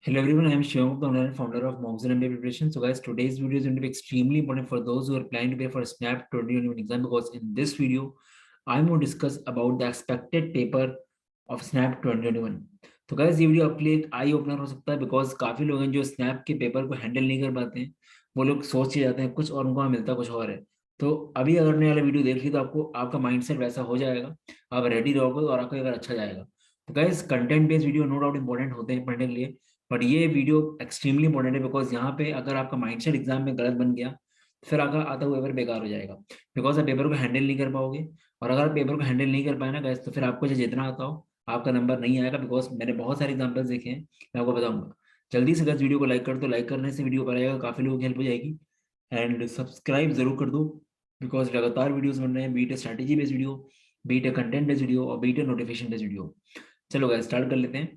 Hello everyone, I am Shivam, the owner and founder of Monks and MBA Preparation. So guys, today's video is going to be extremely important for those who are planning to prepare for SNAP 2021 exam, because in this video, I'm going to discuss about the expected paper of SNAP 2021. तो guys, ये video आपके लिए एक eye opener हो सकता है, because काफी लोग हैं जो स्नैप के पेपर को हैंडल नहीं कर पाते हैं। वो लोग सोच के जाते हैं कुछ और उनको वहाँ मिलता कुछ और है। तो अभी अगर ने वाला वीडियो देख ली तो आपको आपका माइंडसेट वैसा हो जाएगा, आप रेडी रहोगे और आपका अगर अच्छा जाएगा। तो guys, content based video no doubt important होते हैं पढ़ने के लिए, बट ये वीडियो एक्सट्रीमली इंपॉर्टेंट है, बिकॉज यहाँ पे अगर आपका माइंडसेट एग्जाम में गलत बन गया तो फिर आपका आता हुआ पेपर बेकार हो जाएगा, बिकॉज आप पेपर को हैंडल नहीं कर पाओगे। और अगर आप पेपर को हैंडल नहीं कर पाए ना गाइस, तो फिर आपको जो जितना आता हो आपका नंबर नहीं आएगा, बिकॉज मैंने बहुत सारे एग्जाम्पल्स देखे हैं, मैं आपको बताऊंगा। जल्दी से गाइस वीडियो को लाइक कर दो, लाइक करने से वीडियो पर आएगा, काफी लोगों की हेल्प हो जाएगी। एंड सब्सक्राइब जरूर कर दो, बिकॉज लगातार वीडियोस बन रहे हैं, beat strategy based video, beat content based video और बीट नोटिफिकेशन बेस्ड वीडियो। चलो गाइस स्टार्ट कर लेते हैं।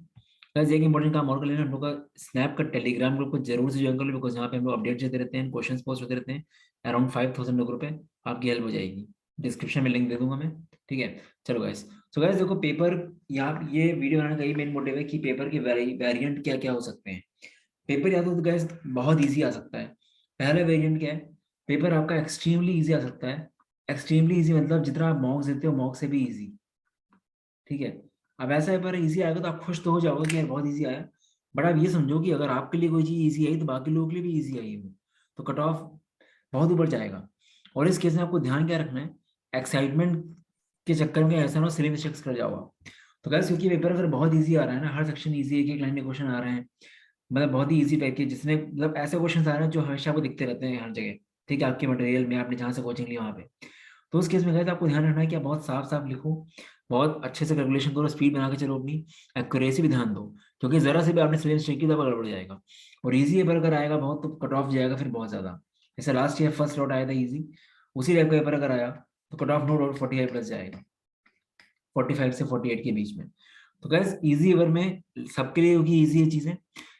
गाइस एक इंपॉर्टेंट काम और कर लेना, हम लोग का स्नैप का टेलीग्राम ग्रुप को जरूर से ज्वाइन कर लो, बिकॉज यहाँ पे हम लोग अपडेट देते रहते हैं, क्वेश्चन पोस्ट होते रहते हैं। अराउंड 5000 लोगों पे आपकी हेल्प हो जाएगी। डिस्क्रिप्शन में लिंक दे दूंगा मैं, ठीक है। चलो गाइस, सो गाइस देखो पेपर, यहाँ ये वीडियो बनाने का यही मेन मोटिव है कि पेपर के वेरिएंट क्या क्या हो सकते हैं। पेपर या तो गाइस बहुत ईजी आ सकता है। पहला वेरिएंट क्या है, पेपर आपका एक्सट्रीमली ईजी आ सकता है। एक्सट्रीमली ईजी मतलब जितना आप मॉक्स देते हो मॉक से भी ईजी, ठीक है। अब ऐसा पेपर इजी आएगा तो आप खुश तो हो जाओगे कि यार बहुत इजी आया, बट आप ये समझो कि अगर आपके लिए कोई चीज इजी आई तो बाकी लोगों के लिए भी इजी आई है वो, तो कट ऑफ बहुत ऊपर जाएगा। और इस केस में आपको ध्यान क्या रखना है, एक्साइटमेंट के चक्कर में ऐसा ना सिली मिस्टेक्स कर जाओ आप। तो कैसे, क्योंकि पेपर अगर बहुत ईजी आ रहा है ना, हर सेक्शन ईजी, एक एक लाइन में क्वेश्चन आ रहे हैं, मतलब बहुत ही ईजी टाइप के, जिसमें मतलब ऐसे क्वेश्चन आ रहे हैं जो हमेशा आपको दिखते रहते हैं हर जगह, ठीक है, आपके मटेरियल में आपने जहाँ से कोचिंग ली वहाँ पे। तो उस केस में गए तो आपको ध्यान रखना है कि आप बहुत साफ साफ लिखो, बहुत अच्छे से कैलकुलेशन करो, स्पीड बना के चलो अपनी, एक्यूरेसी भी ध्यान दो, क्योंकि जरा से भी आपने स्पेलिंग चेक की तो गड़बड़ जाएगा। और इजी पेपर अगर आएगा बहुत तो कट ऑफ जाएगा फिर बहुत ज्यादा। जैसे लास्ट ईयर फर्स्ट लॉट आया था इजी, उसी टाइप का पेपर अगर आया तो cut off no doubt 45 plus जाएगा, 45 से 48 के बीच में। तो गैस इजी पेपर में सबके लिए, क्योंकि इजी है चीजें,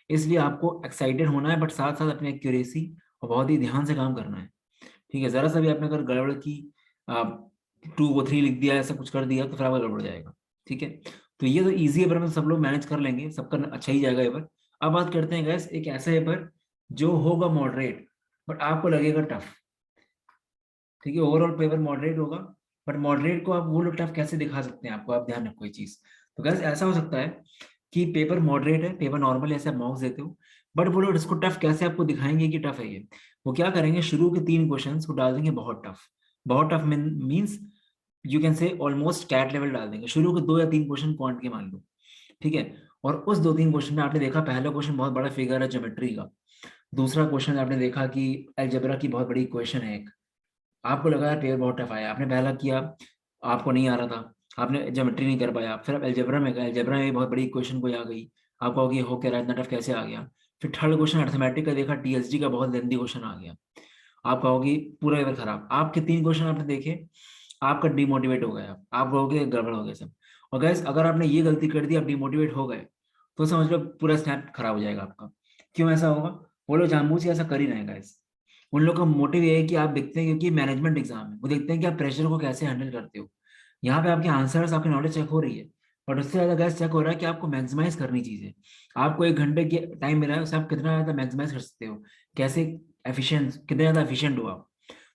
इसलिए आपको एक्साइटेड होना है, बट साथ साथ अपनी एक्यूरेसी और बहुत ही ध्यान से काम करना है, ठीक है। जरा सा भी आपने अगर गड़बड़ की, आप 2 को 3 लिख दिया, ऐसा कुछ कर दिया तो फिर आपका गड़बड़ जाएगा, ठीक है। तो ये तो इजी पेपर में सब लोग मैनेज कर लेंगे, सबका अच्छा ही जाएगा पेपर। अब बात करते हैं गैस एक ऐसा पेपर जो होगा मॉडरेट बट आपको लगेगा टफ, ठीक है। ओवरऑल पेपर मॉडरेट होगा, बट मॉडरेट को आप वो लोग टफ कैसे दिखा सकते हैं आपको, आप ध्यान रखो ये चीज। तो गैस ऐसा हो सकता है कि पेपर मॉडरेट है, पेपर नॉर्मल ऐसे आप मार्क्स देते हो, बट वो लोग इसको टफ कैसे आपको दिखाएंगे कि टफ है ये। वो क्या करेंगे, शुरू के 3 क्वेश्चन को डाल देंगे बहुत टफ। बहुत tough means you can say almost CAT level डाल देंगे, शुरू के 2 या 3 क्वेश्चन क्वांट के मान लो, ठीक है। और उस 2 3 क्वेश्चन में आपने देखा पहला क्वेश्चन बहुत बड़ा फिगर है ज्योमेट्री का, दूसरा क्वेश्चन आपने देखा कि अलजेब्रा की बहुत बड़ी इक्वेशन है एक, आपको लगा यार पेपर बहुत टफ आया, आपने पहला किया, आपको नहीं आ रहा था, आपने ज्योमेट्री नहीं कर पाया, फिर आप अलजेब्रा में गए, अलजेब्रा में बहुत बड़ी इक्वेशन कोई आ गई, आप कहोगे हो क्या रहा है, इतना टफ कैसे आ गया। फिर थर्ड क्वेश्चन अर्थमेटिक का देखा, टीएसडी का बहुत लेंदी क्वेश्चन आ गया, आप कहोगे पूरा पेपर खराब। आपके 3 क्वेश्चन आपने देखे, आपका डिमोटिवेट हो गया, आप कहोगे गड़बड़ हो गया सब। और गैस अगर आपने ये गलती कर दी, आप डिमोटिवेट हो गए, तो समझ लो पूरा स्नैप खराब हो जाएगा आपका। क्यों ऐसा होगा, वो लोग जानबूझ के ऐसा कर ही रहे हैं गैस। उन लोग का मोटिव ये है कि आप देखते हैं, क्योंकि मैनेजमेंट एग्जाम है, वो देखते हैं कि आप प्रेशर को कैसे हैंडल करते हो। यहाँ पे आपके आंसर्स, आपकी नॉलेज चेक हो रही है, बट उससे ज्यादा गैस चेक हो रहा है कि आपको मैक्सिमाइज करनी चीजें। आपको 1 घंटे की टाइम मिला है, उसे आप कितना ज्यादा मैक्सिमाइज कर सकते हो, कैसे एफिशिएंट, कितने ज्यादा एफिशिएंट हो आप।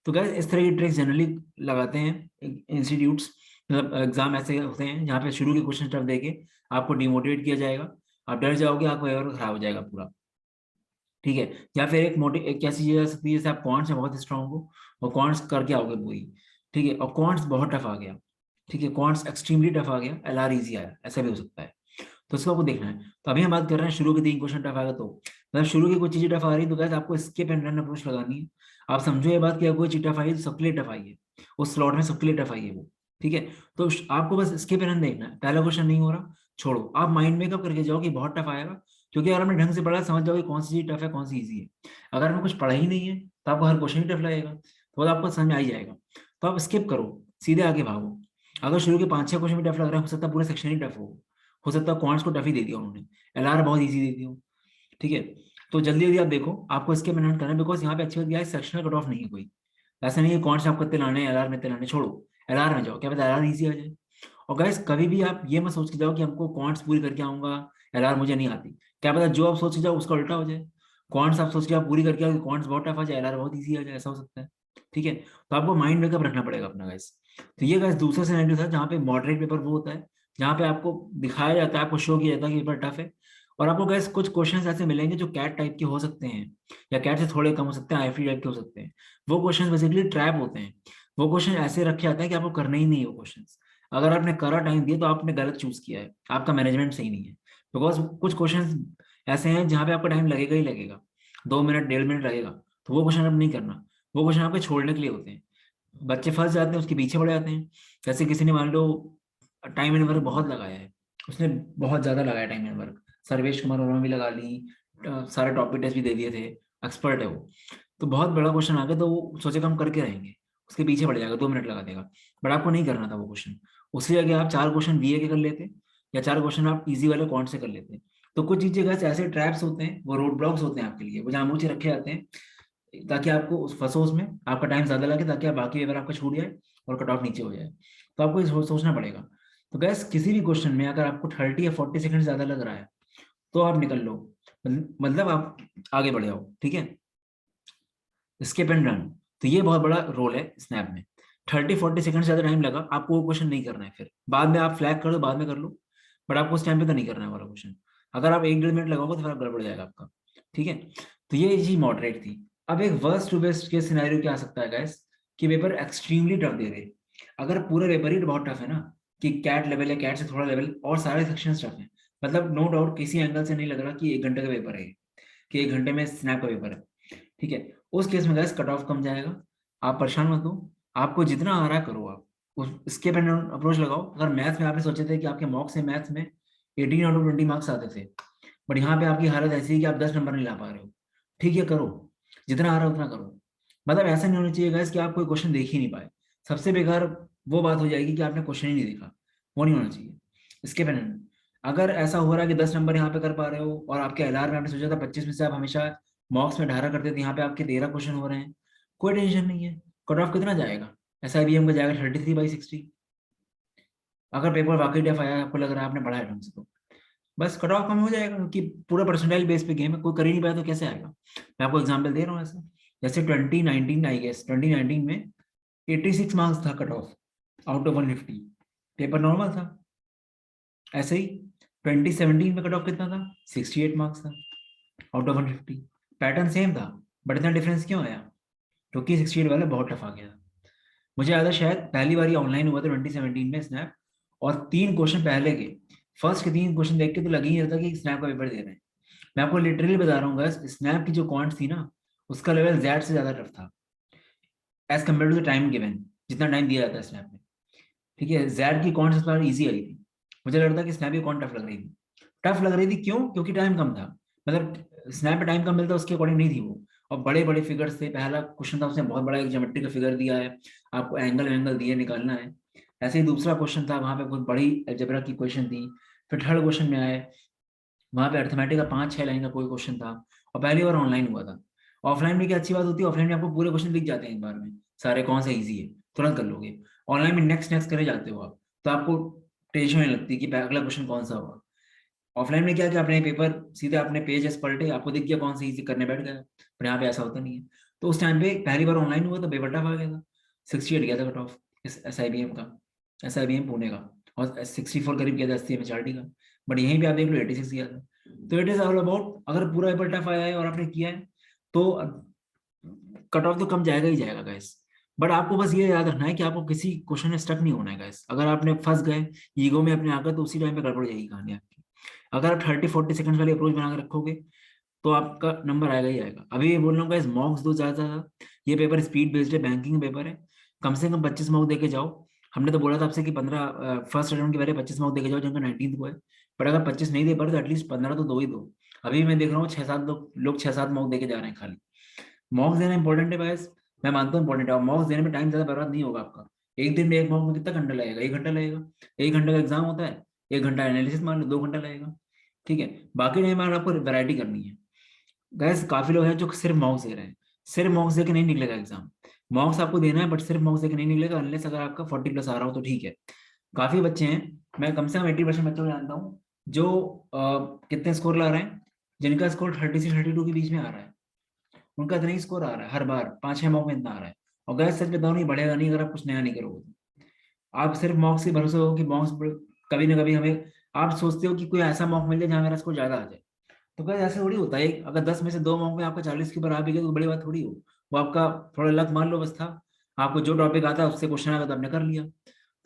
तो गैस इस तरह की ट्रिक्स जनरली लगाते हैं इंस्टीट्यूट्स, मतलब एग्जाम ऐसे होते हैं जहाँ पे शुरू के क्वेश्चन टफ देके आपको डिमोटिवेट किया जाएगा, आप डर जाओगे, आपका पेपर खराब हो जाएगा पूरा, ठीक है। या फिर एक मोटी एक कैसी चीज आ सकती है, जैसे आप कॉन्ट्स में बहुत स्ट्रांग हो और कॉन्ट्स करके आओगे पूरी, ठीक है, और कॉन्ट्स बहुत टफ आ गया, ठीक है, कॉन्ट्स एक्सट्रीमली टफ आ गया, एलआर इजी आया, ऐसा भी हो सकता है। तो इसको आपको देखना है। तो अभी हम बात कर रहे हैं शुरू के 3 क्वेश्चन टफ आएगा, तो मतलब शुरू की कुछ चीजें टफ आ रही है तो guys आपको स्किप एंड रन अप्रोच लगानी है। आप समझो ये बात कि कोई चीज टफ आई है तो सबके लिए टफ आई है, उस स्लॉट में सबके लिए टफ आई है वो, ठीक है। तो आपको बस स्किप एंड रन देखना है, पहला क्वेश्चन नहीं हो रहा छोड़ो, आप माइंड मेकअप करके जाओ कि बहुत टफ आएगा, क्योंकि अगर आपने ढंग से पढ़ा समझ जाओगे कौन सी चीज टफ है कौन सी ईजी है। अगर आपने कुछ पढ़ा ही नहीं है तो आपको हर क्वेश्चन ही टफ लगेगा, तो वो आपको समझ में आ ही जाएगा। तो आप स्किप करो, सीधे आगे भागो। अगर शुरू के 5 6 क्वेश्चन भी टफ लग रहा है, हो सकता है पूरा सेक्शन ही टफ हो सकता है क्वांट्स को टफ ही दे दिया उन्होंने, एलआर बहुत इजी दे दिया, ठीक है। तो जल्दी जल्दी आप देखो, आपको इसके मेहनत करना है, बिकॉज यहाँ पे अच्छी बात क्या है, सेक्शनल कट ऑफ नहीं है कोई, ऐसा नहीं है क्वांट्स आपको इतने लाने, एलआर में इतने लाने, छोड़ो एलआर में जाओ, क्या पता एलआर इजी आ जाए। और गाइस कभी भी आप ये मत सोच के जाओ कि हमको क्वांट्स पूरी करके आऊंगा, एलआर मुझे नहीं आती। क्या पता जो आप सोच के जाओ उसका उल्टा हो जाए, क्वांट्स आप सोच के आप पूरी करके आओ, क्वांट्स बहुत टफ आ जाए, एलआर बहुत ईजी आ जाए, ऐसा हो सकता है। ठीक है, तो आपको माइंड मेकअप रखना पड़ेगा अपना गाइस। तो ये गाइस दूसरा सिनेरियो था जहाँ पे मॉडरेट पेपर वो होता है जहाँ पे आपको दिखाया जाता है, आपको शो किया जाता है कि पेपर टफ है। और आपको गैस कुछ क्वेश्चंस ऐसे मिलेंगे जो कैट टाइप के हो सकते हैं, या कैट से थोड़े कम हो सकते हैं, आईएफडी टाइप के हो सकते हैं। वो क्वेश्चंस बेसिकली ट्रैप होते हैं। वो क्वेश्चन ऐसे रखे जाते हैं कि आपको करना ही नहीं है वो क्वेश्चंस। अगर आपने करा टाइम दिया तो आपने गलत चूज किया है, आपका मैनेजमेंट सही नहीं है। बिकॉज कुछ क्वेश्चंस ऐसे हैं जहाँ पे आपका टाइम लगेगा ही लगेगा, 2 मिनट 1.5 मिनट लगेगा। तो वो क्वेश्चन आप नहीं करना, वो क्वेश्चन आपके छोड़ने के लिए होते हैं। बच्चे फंस जाते हैं, उसके पीछे पड़ जाते हैं। जैसे किसी ने मान लो टाइम एंड वर्क बहुत लगाया है, उसने बहुत ज्यादा लगाया time and work, Sarvesh Kumar Verma भी लगा ली, सारे टॉपिक टेस्ट भी दे दिए थे, एक्सपर्ट है वो। तो बहुत बड़ा क्वेश्चन आ गया तो वो सोचेगा हम करके रहेंगे, उसके पीछे पड़ जाएगा, 2 मिनट लगा देगा। बट आपको नहीं करना था वो क्वेश्चन। उससे जगह आप 4 क्वेश्चन बीए के कर लेते, या 4 क्वेश्चन आप इजी वाले कौन से कर लेते। तो कुछ चीजें ऐसे ट्रैप्स होते हैं, वो रोड ब्लॉक्स होते हैं आपके लिए, वो जानबूझ के रखे जाते हैं ताकि आपको उस फंसो उसमें, आपका टाइम ज्यादा लगे, ताकि आप बाकी पेपर आपका छूट जाए और कट ऑफ नीचे हो जाए। तो आपको ये सोचना पड़ेगा। तो गैस किसी भी क्वेश्चन में अगर आपको 30 या 40 सेकंड ज्यादा लग रहा है तो आप निकल लो, मतलब आप आगे बढ़ जाओ। ठीक है, स्किप एंड रन। तो ये बहुत बड़ा रोल है स्नैप में। 30-40 सेकंड से ज्यादा टाइम लगा, आपको वो क्वेश्चन नहीं करना है, फिर बाद में आप फ्लैग कर दो, बाद में कर लो। बट आपको उस टाइम पे तो नहीं करना है वाला क्वेश्चन। अगर आप 1-1.5 मिनट लगाओगे तो फिर आप गड़बड़ जाएगा आपका। ठीक है, तो ये चीज मॉडरेट थी। अब एक वर्स्ट टू बेस्ट के सिनेरियो क्या आ सकता है गैस, कि पेपर एक्सट्रीमली टफ दे दे। अगर पूरा पेपर ही बहुत टफ है ना, कि कैट लेवल या कैट से थोड़ा लेवल और सारे सेक्शन टफ है, मतलब नो डाउट किसी एंगल से नहीं लग रहा कि 1 घंटे का पेपर है, कि 1 घंटे में स्नैप का पेपर है। ठीक है, उस केस में गैस कट ऑफ कम जाएगा। आप परेशान मत हो, आपको जितना आ रहा है करो आप, उस स्केप एंड अप्रोच लगाओ। अगर मैथ्स में आपने सोचे थे कि आपके मॉक से मैथ्स में 18 आउट ऑफ 20 मार्क्स आते थे, बट यहाँ पे आपकी हालत ऐसी है कि आप 10 नंबर नहीं ला पा रहे हो, ठीक है करो, जितना आ रहा है उतना करो। मतलब ऐसा नहीं होना चाहिए गैस कि आप कोई क्वेश्चन देख ही नहीं पाए। सबसे बेकार वो बात हो जाएगी कि आपने क्वेश्चन ही नहीं देखा, वो नहीं होना चाहिए। इसके पहले अगर ऐसा हो रहा है कि 10 नंबर यहाँ पे कर पा रहे हो, और आपके एलआर में आपने सोचा था 25 में से आप हमेशा मॉक्स में 18 करते थे, यहाँ पे आपके 13 क्वेश्चन हो रहे हैं, कोई टेंशन नहीं है। कट ऑफ कितना जाएगा, SIBM का जाएगा 33/60। अगर पेपर वाकई टफ आया, आपको लग रहा है आपने पढ़ा है ढंग से, तो बस कट ऑफ कम हो जाएगा, क्योंकि पूरा परसेंटाइल बेस पे गेम है, कोई कर ही नहीं पाया तो कैसे आएगा। मैं आपको एग्जाम्पल दे रहा हूँ ऐसा। जैसे 2019, आई गेस 2019 में 86 मार्क्स था cut off out of 150, paper normal था। ऐसे ही 2017 में कट ऑफ कितना था, 68 मार्क्स था आउट ऑफ 150। पैटर्न सेम था, बट इतना डिफरेंस क्यों आया, क्योंकि 68 वाला बहुत टफ आ गया था। मुझे याद है शायद पहली बार ऑनलाइन हुआ था 2017 में स्नैप, और 3 क्वेश्चन पहले के, फर्स्ट के 3 क्वेश्चन देख के तो लग ही नहीं रहा था कि स्नैप का पेपर दे रहे हैं। मैं आपको लिटरली बता रहा हूँ guys, स्नैप की जो क्वांट थी ना, उसका लेवल जेड से ज्यादा टफ था as compare to the time given, जितना टाइम दिया जाता है स्नैप में। ठीक है, जेड की कौन सा इजी आई थी। मुझे लग रहा था कि स्नैप की कौन टफ लग रही थी। टफ लग रही थी क्यों, क्योंकि टाइम कम था। मतलब स्नैप पे टाइम कम मिलता उसके अकॉर्डिंग नहीं थी वो, और बड़े बड़े फिगर्स थे। पहला क्वेश्चन था उसने बहुत बड़ा एक ज्योमेट्री का फिगर दिया है, आपको एंगल एंगल दिए निकालना है। ऐसे ही दूसरा क्वेश्चन था, वहां पे बहुत बड़ी अलजेब्रा की क्वेश्चन थी। फिर थर्ड क्वेश्चन में आए, वहां पे अर्थमेटिक का 5-6 लाइन का कोई क्वेश्चन था, और पहली बार ऑनलाइन हुआ था। ऑफलाइन में क्या अच्छी बात होती है, ऑफलाइन में आपको पूरे क्वेश्चन दिख जाते हैं एक बार में, सारे कौन सा इजी है तुरंत कर लोगे। ऑनलाइन में नेक्स्ट नेक्स्ट करे जाते हो आप, तो आपको टेंशन नहीं लगती कि अगला क्वेश्चन कौन सा होगा। ऑफलाइन में क्या, कि आपने पेपर सीधे आपने पेज एस पलटे, आपको दिख गया कौन सा इजी करने बैठ गया। पर यहाँ पे ऐसा होता नहीं है। तो उस टाइम पे पहली बार ऑनलाइन हुआ तो पेपर टफ आ गया था, 68 गया था कट ऑफ इस SIBM का, SIBM पुणे का। और 64 करीब गया था SC का। बट यहीं पे आप देख लो 86 गया था। तो इट इज ऑल अबाउट, अगर पूरा पेपर टफ आया है और आपने किया है तो कट ऑफ तो कम जाएगा ही जाएगा गाइस। बट आपको बस ये याद रखना है कि आपको किसी क्वेश्चन में स्टक नहीं होना है गाइस। अगर आपने फंस गए ईगो में अपने आकर, तो उसी टाइम पे गड़बड़ जाएगी कहानी आपकी। अगर आप 30-40 सेकंड वाली अप्रोच बना के रखोगे तो आपका नंबर आएगा ही आएगा। अभी ये बोल रहा हूँ गाइस, मॉक्स दो ज्यादा ज्यादा। ये पेपर स्पीड बेस्ड है, बैंकिंग पेपर है, कम से कम 25 मॉक दे के जाओ। हमने तो बोला था आपसे कि 15 फर्स्ट राउंड के पहले 25 मॉक दे के जाओ, जिनका 19 को है। बट अगर 25 नहीं दे पा रहे तो एटलीस्ट 15 तो दो ही दो। अभी मैं देख रहा हूँ 6-7 लोग 6-7 मॉक दे के जा रहे हैं खाली। मॉक्स देना इंपॉर्टेंट है भाई, मैं मानता हूँ इंपॉर्टेंट है, और मॉक्स देने में टाइम ज्यादा बर्बाद नहीं होगा आपका। एक दिन में एक मॉक में कितना घंटा लगेगा, 1 घंटा लगेगा। 1 घंटे का एग्जाम होता है, 1 घंटा एनालिसिस मान लो, 2 घंटा लगेगा। ठीक है, बाकी टाइम में आपको वैरायटी करनी है। गैस काफी लोग हैं जो सिर्फ मॉक्स दे रहे हैं, सिर्फ मॉक्स दे के नहीं निकलेगा एग्जाम। मॉक्स आपको देना है, बट सिर्फ मॉक्स दे के नहीं निकलेगा, अनलेस अगर आपका 40+ आ रहा हो तो ठीक है। काफी बच्चे हैं, मैं कम से कम 80% बच्चों को जानता हूँ जो कितने स्कोर ला रहे हैं, जिनका स्कोर 30 से 32 के बीच में आ रहा है। उनका इतना ही स्कोर आ रहा है हर बार, 5-6 मॉक में इतना आ रहा है। और गैस सच बताऊँ, नहीं बढ़ेगा नहीं अगर आप कुछ नया नहीं करोगे तो। आप सिर्फ मॉक्स से भरोसे हो कि मॉक्स कभी ना कभी हमें, आप सोचते हो कि कोई ऐसा मॉक मिल जाए जहाँ मेरा स्कोर ज्यादा आ जाए। तो क्या ऐसे थोड़ी होता है, अगर 10 में से 2 मॉक में आपका 40 के ऊपर आ भी गया तो बड़ी बात थोड़ी हो। वो आपका थोड़ा लक मान लो बस था, आपको जो टॉपिक आता है उससे क्वेश्चन आया तो आपने कर लिया।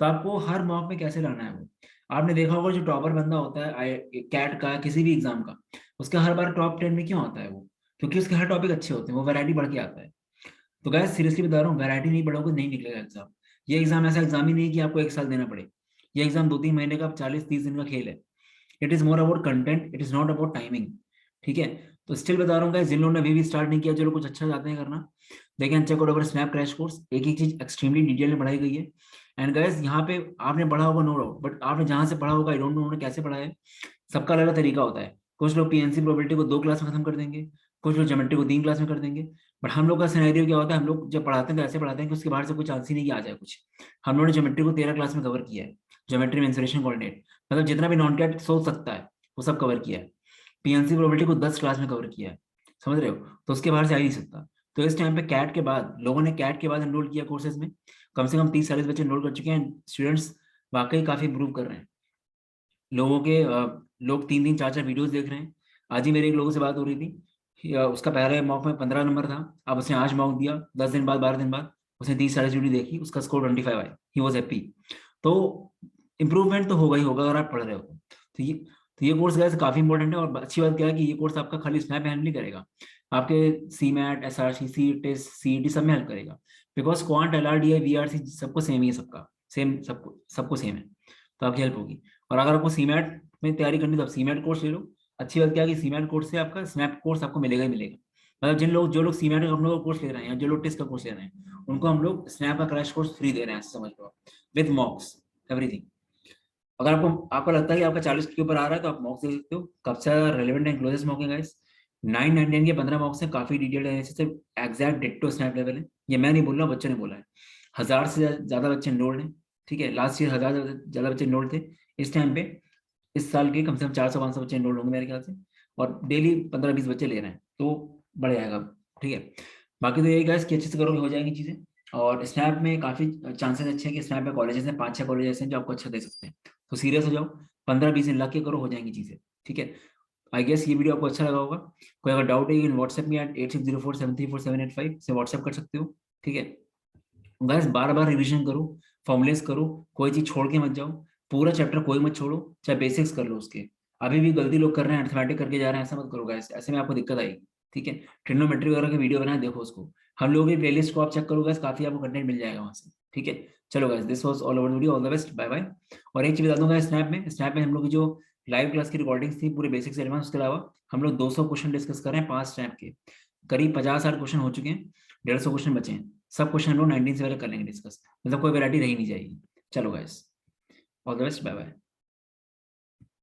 तो आपको हर मॉक में कैसे लाना है वो, आपने देखा होगा जो टॉपर बंदा होता है कैट का किसी भी एग्जाम का, उसका हर बार टॉप 10 में क्यों आता है वो? क्योंकि उसके हर टॉपिक अच्छे होते हैं, वो वैरायटी बढ़ के आता है। तो गाइस सीरियसली बता रहा हूँ, वैरायटी नहीं बढ़ोगे नहीं निकलेगा एग्जाम। ये एग्जाम ऐसा एग्जाम ही नहीं है कि आपको 1 साल देना पड़े। ये एग्जाम 2-3 महीने का, 40-30 दिन का खेल है। It is more about content, it is not about timing. ठीक है। तो स्टिल बता रहा हूँ गाइस, जिन लोगों ने अभी भी स्टार्ट नहीं किया, जो लोग कुछ अच्छा चाहते हैं करना, they can check out our snap crash course. एक एक चीज एक्सट्रीमली डिटेल में पढ़ाई गई है। एंड गाइस यहाँ पे आपने पढ़ा होगा नो डाउट, बट आपने जहां से पढ़ा होगा आई डोंट नो उन्होंने कैसे पढ़ा है। सबका अलग अलग तरीका होता है। कुछ लोग पीएनसी प्रोबेबिलिटी को 2 क्लास में खत्म कर देंगे, कुछ लोग ज्योमेट्री को 3 क्लास में कर देंगे। बट हम लोग का सिनेरियो क्या होता है, हम लोग जब पढ़ाते हैं तो ऐसे पढ़ाते हैं कि उसके बाहर से कोई चांस ही नहीं कि आ जाए कुछ। हम लोगों ने ज्योमेट्री को 13 क्लास में कवर किया है। ज्योमेट्री में इंसुलेशन कोऑर्डिनेट, मतलब जितना भी नॉन कैट सोच सकता है वो सब कवर किया है। पीएनसी प्रोबेबिलिटी को 10 क्लास में कवर किया है। समझ रहे हो? तो उसके बाहर से आ ही नहीं सकता। तो इस टाइम पे कैट के बाद लोगों ने कैट के बाद एनरोल किया कोर्सेज में, कम से कम 30-40 बच्चे एनरोल कर चुके हैं। स्टूडेंट्स वाकई काफी इंप्रूव कर रहे हैं। लोगों के लोग 3-3 4-4 वीडियोस देख रहे हैं। आज ही मेरे एक लोगों से बात हो रही थी उसका पहले मॉक में 15 नंबर था। अब उसने आज मॉक दिया, 10 दिन बाद 12 दिन बाद उसने 30-40 वीडियो देखी, उसका स्कोर 25 आया। He was happy. तो इम्प्रूवमेंट तो होगा ही होगा अगर आप पढ़ रहे हो तो ये कोर्स गैस काफी इंपॉर्टेंट है। और अच्छी बात क्या है कि ये कोर्स आपका खाली स्नैप हैंड नहीं करेगा, आपके CMAT, S R C, C test, C E T सब में हेल्प करेगा। Because quant, L R D I, V R C सबको सेम ही है, सबका सेम, सबको सबको सेम है। तो आपकी हेल्प होगी। और अगर आपको सीमैट में तैयारी करनी तो आप सीमैट कोर्स ले लो। अच्छी बात क्या है कि सीमैट कोर्स से आपका स्नैप कोर्स आपको मिलेगा ही मिलेगा। मतलब जो लोग सीमैट का हम लोग कोर्स ले रहे हैं या जो लोग टेस्ट का कोर्स ले रहे हैं, उनको हम लोग स्नैप का क्रैश कोर्स फ्री दे रहे हैं, समझ लो, विद मॉक्स एवरीथिंग। अगर आपको लगता है कि आपका 40 के ऊपर आ रहा है तो आप मॉक्स दे सकते हो। कब से रेलिवेंट एंड क्लोजेस्ट मॉक है गाइस, 9-9-10 के 15 मॉक्स हैं, काफी डिटेल्ड एनालिसिस है, एग्जैक्ट डिट्टो स्नैप लेवल है। ये मैं नहीं बोल रहा, बच्चों ने बोला है। 1000 से ज्यादा बच्चे एनरोल्ड हैं। ठीक है, लास्ट ईयर 1000 से ज्यादा बच्चे एनरोल्ड थे। इस टाइम पे इस साल के कम से कम 400-500 बच्चे एनरोल होंगे मेरे ख्याल से। और डेली 15-20 बच्चे ले रहे हैं तो बढ़ जाएगा। ठीक है। बाकी तो यही गाइस कि अच्छे से करोगे हो जाएंगी चीजें। और स्नैप में काफी चांसेस अच्छे हैं कि स्नैप में कॉलेजेस हैं, 5-6 कॉलेजेस हैं जो आपको अच्छा दे सकते हैं। तो सीरियस हो जाओ, 15-20 दिन लग के करो, हो जाएंगी चीजें। ठीक है। आई गेस ये वीडियो आपको अच्छा लगा होगा। कोई अगर डाउट है यू कैन व्हाट्सएप में एट 8604734785 से व्हाट्सएप कर सकते हो। ठीक है। गैस बार बार रिवीजन करो, फॉर्मुलेस करो, कोई चीज छोड़ के मत जाओ। पूरा चैप्टर कोई मत छोड़ो, चाहे बेसिक्स कर लो उसके। अभी भी गलती लोग कर रहे हैं, अर्थमेटिक करके जा रहे हैं, ऐसा मत करो गैस, ऐसे में आपको दिक्कत आएगी। ठीक है। ट्रिग्नोमेट्री वगैरह के वीडियो बनाए, देखो उसको। हम लोगों की प्लेलिस्ट को आप चेक करो गैस, काफी आपको कंटेंट मिल जाएगा वहां से। ठीक है। चलो guys, this was all over video, all the best, bye bye. और एक चीज बता दूंगा, स्नैप में हम लोग की जो लाइव क्लास की रिकॉर्डिंग्स थी पूरे बेसिक्स एडवांस, उसके अलावा हम लोग 200 क्वेश्चन डिस्कस कर रहे हैं 5 स्नैप के। करीब 50-60 क्वेश्चन हो चुके हैं, 150 क्वेश्चन बचे हैं। सब क्वेश्चन हम लोग 19 से पहले कर लेंगे डिस्कस, मतलब कोई वैरायटी रही नहीं जाएगी। चलो guys, all the best, bye bye.